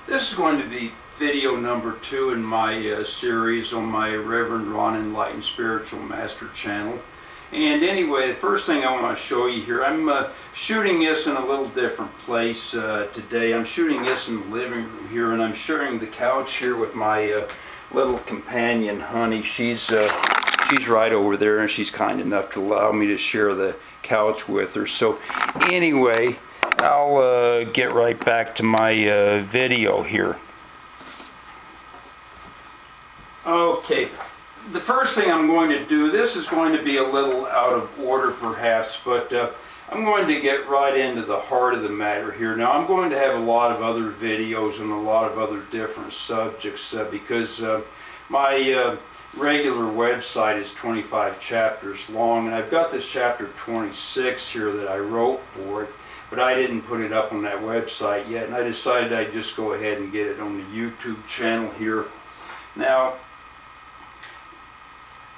This is going to be video number 2 in my series on my Reverend Ron Enlightened Spiritual Master channel. And anyway, the first thing I want to show you here, I'm shooting this in a little different place today. I'm shooting this in the living room here, and I'm sharing the couch here with my little companion, Honey. She's right over there, and she's kind enough to allow me to share the couch with her. So anyway, I'll get right back to my video here. Okay, the first thing I'm going to do, this is going to be a little out of order perhaps, but I'm going to get right into the heart of the matter here. Now, I'm going to have a lot of other videos on a lot of other different subjects because my regular website is 25 chapters long, and I've got this chapter 26 here that I wrote for it, but I didn't put it up on that website yet, and I decided I'd just go ahead and get it on the YouTube channel here. Now,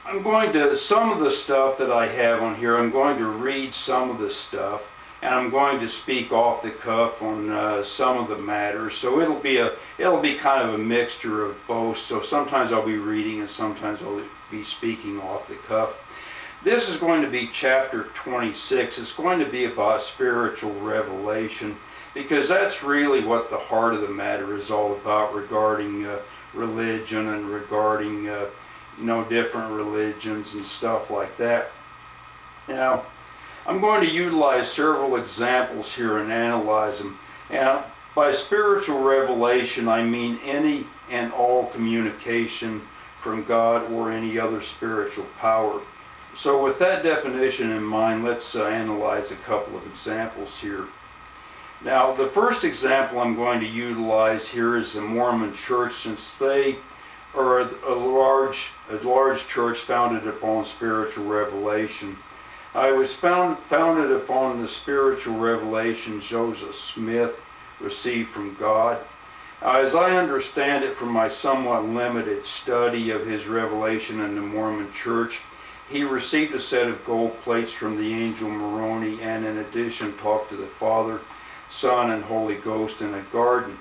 I'm going to, some of the stuff that I have on here, I'm going to read some of the stuff, and I'm going to speak off the cuff on some of the matters. So it'll be kind of a mixture of both. So sometimes I'll be reading and sometimes I'll be speaking off the cuff. This is going to be chapter 26. It's going to be about spiritual revelation, because that's really what the heart of the matter is all about regarding religion and regarding different religions and stuff like that. Now, I'm going to utilize several examples here and analyze them. And by spiritual revelation, I mean any and all communication from God or any other spiritual power. So with that definition in mind, let's analyze a couple of examples here. Now, the first example I'm going to utilize here is the Mormon Church, since they are a large church founded upon spiritual revelation. I was founded upon the spiritual revelation Joseph Smith received from God. As I understand it from my somewhat limited study of his revelation in the Mormon Church, he received a set of gold plates from the angel Moroni, and in addition talked to the Father, Son, and Holy Ghost in a garden.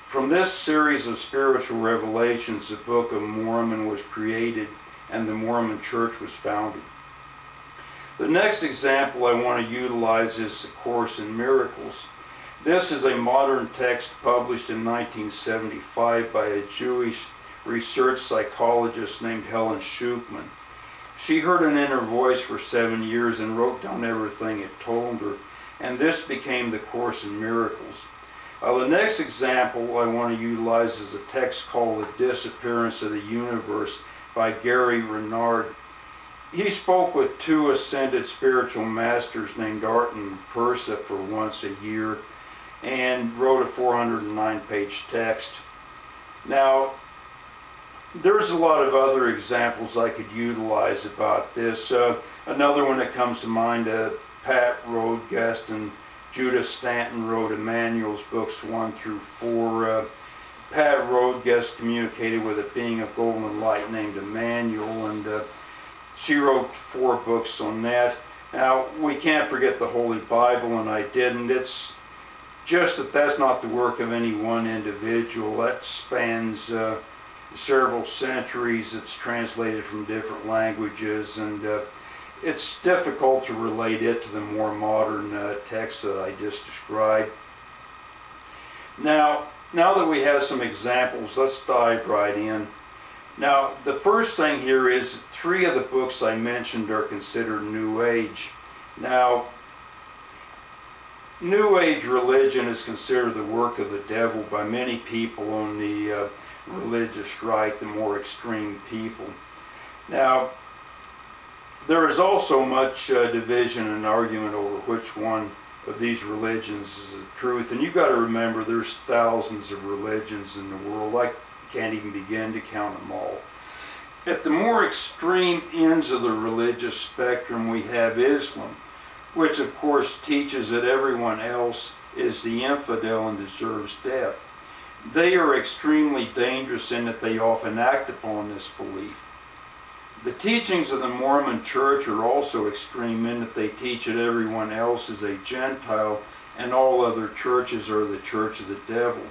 From this series of spiritual revelations, the Book of Mormon was created and the Mormon Church was founded. The next example I want to utilize is the Course in Miracles. This is a modern text published in 1975 by a Jewish research psychologist named Helen Schucman. She heard an inner voice for 7 years and wrote down everything it told her, and this became the Course in Miracles. The next example I want to utilize is a text called The Disappearance of the Universe by Gary Renard. He spoke with 2 ascended spiritual masters named Art and Persa for once a year and wrote a 409-page text. Now, there's a lot of other examples I could utilize about this. Another one that comes to mind, Pat Rodegast and Judah Stanton wrote Emmanuel's books 1 through 4. Pat Rodegast communicated with a being of golden light named Emmanuel, and she wrote 4 books on that. Now, we can't forget the Holy Bible, and I didn't. It's just that that's not the work of any one individual. That spans several centuries. It's translated from different languages, and it's difficult to relate it to the more modern text that I just described. Now that we have some examples, let's dive right in. Now, the first thing here is 3 of the books I mentioned are considered New Age. Now, New Age religion is considered the work of the devil by many people on the religious right, the more extreme people. Now, there is also much division and argument over which one of these religions is the truth. And you've got to remember there's thousands of religions in the world. I can't even begin to count them all. At the more extreme ends of the religious spectrum, we have Islam, which of course teaches that everyone else is the infidel and deserves death. They are extremely dangerous in that they often act upon this belief. The teachings of the Mormon Church are also extreme in that they teach that everyone else is a Gentile and all other churches are the church of the devil.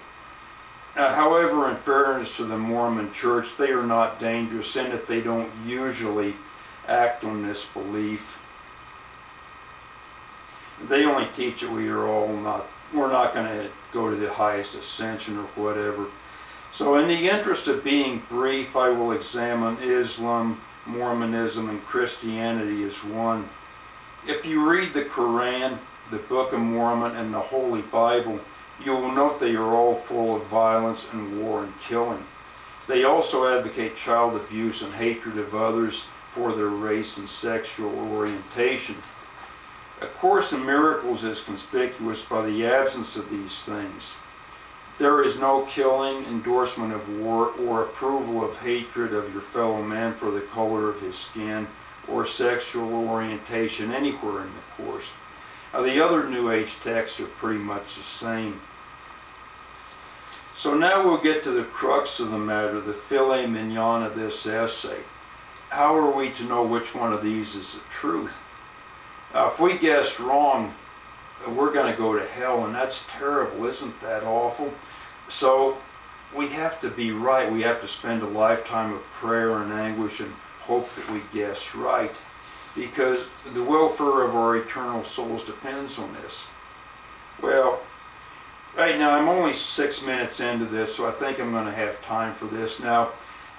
However, in fairness to the Mormon Church, they are not dangerous in that they don't usually act on this belief. They only teach that we're not going to go to the highest ascension or whatever. So in the interest of being brief, I will examine Islam, Mormonism, and Christianity as one. If you read the Quran, the Book of Mormon, and the Holy Bible, you will note they are all full of violence and war and killing. They also advocate child abuse and hatred of others for their race and sexual orientation. A Course in Miracles is conspicuous by the absence of these things. There is no killing, endorsement of war, or approval of hatred of your fellow man for the color of his skin or sexual orientation anywhere in the Course. Now, the other New Age texts are pretty much the same. So now we'll get to the crux of the matter, the filet mignon of this essay. How are we to know which one of these is the truth? If we guess wrong, we're going to go to hell, and that's terrible. Isn't that awful? So we have to be right. We have to spend a lifetime of prayer and anguish and hope that we guess right, because the welfare of our eternal souls depends on this. Well, right now I'm only 6 minutes into this, so I think I'm going to have time for this. Now,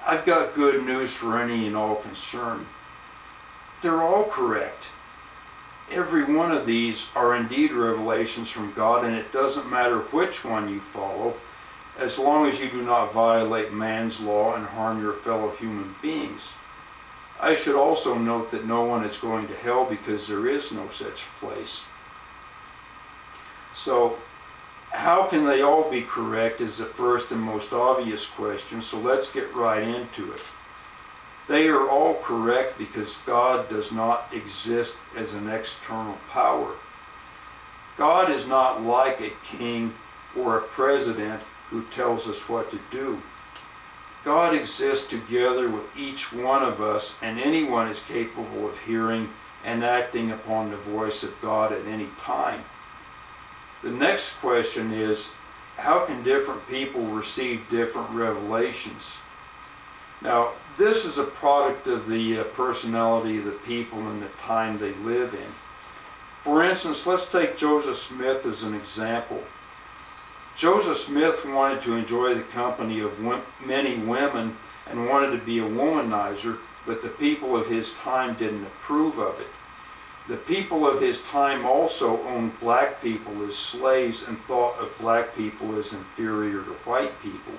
I've got good news for any and all concerned. They're all correct. Every one of these are indeed revelations from God, and it doesn't matter which one you follow, as long as you do not violate man's law and harm your fellow human beings. I should also note that no one is going to hell because there is no such place. So, how can they all be correct is the first and most obvious question, so let's get right into it. They are all correct because God does not exist as an external power. God is not like a king or a president who tells us what to do. God exists together with each one of us, and anyone is capable of hearing and acting upon the voice of God at any time. The next question is, how can different people receive different revelations? Now, this is a product of the personality of the people and the time they live in. For instance, let's take Joseph Smith as an example. Joseph Smith wanted to enjoy the company of many women and wanted to be a womanizer, but the people of his time didn't approve of it. The people of his time also owned black people as slaves and thought of black people as inferior to white people.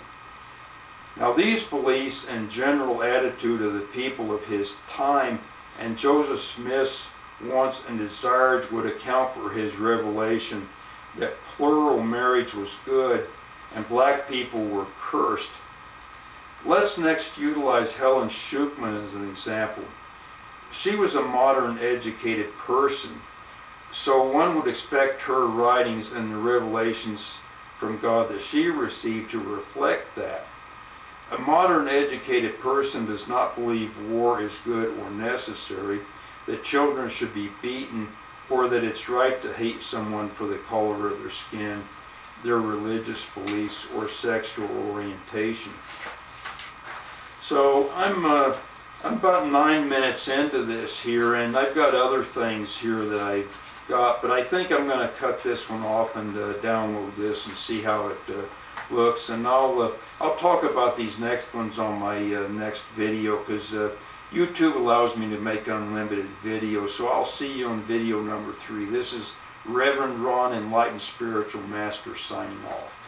Now, these beliefs and general attitude of the people of his time and Joseph Smith's wants and desires would account for his revelation that plural marriage was good and black people were cursed. Let's next utilize Helen Schucman as an example. She was a modern educated person, so one would expect her writings and the revelations from God that she received to reflect that. A modern educated person does not believe war is good or necessary, that children should be beaten, or that it's right to hate someone for the color of their skin, their religious beliefs, or sexual orientation. So I'm about 9 minutes into this here, and I've got other things here that I've got, but I think I'm going to cut this one off and download this and see how it looks, and I'll talk about these next ones on my next video, because YouTube allows me to make unlimited videos. So I'll see you on video number 3. This is Reverend Ron, Enlightened Spiritual Master, signing off.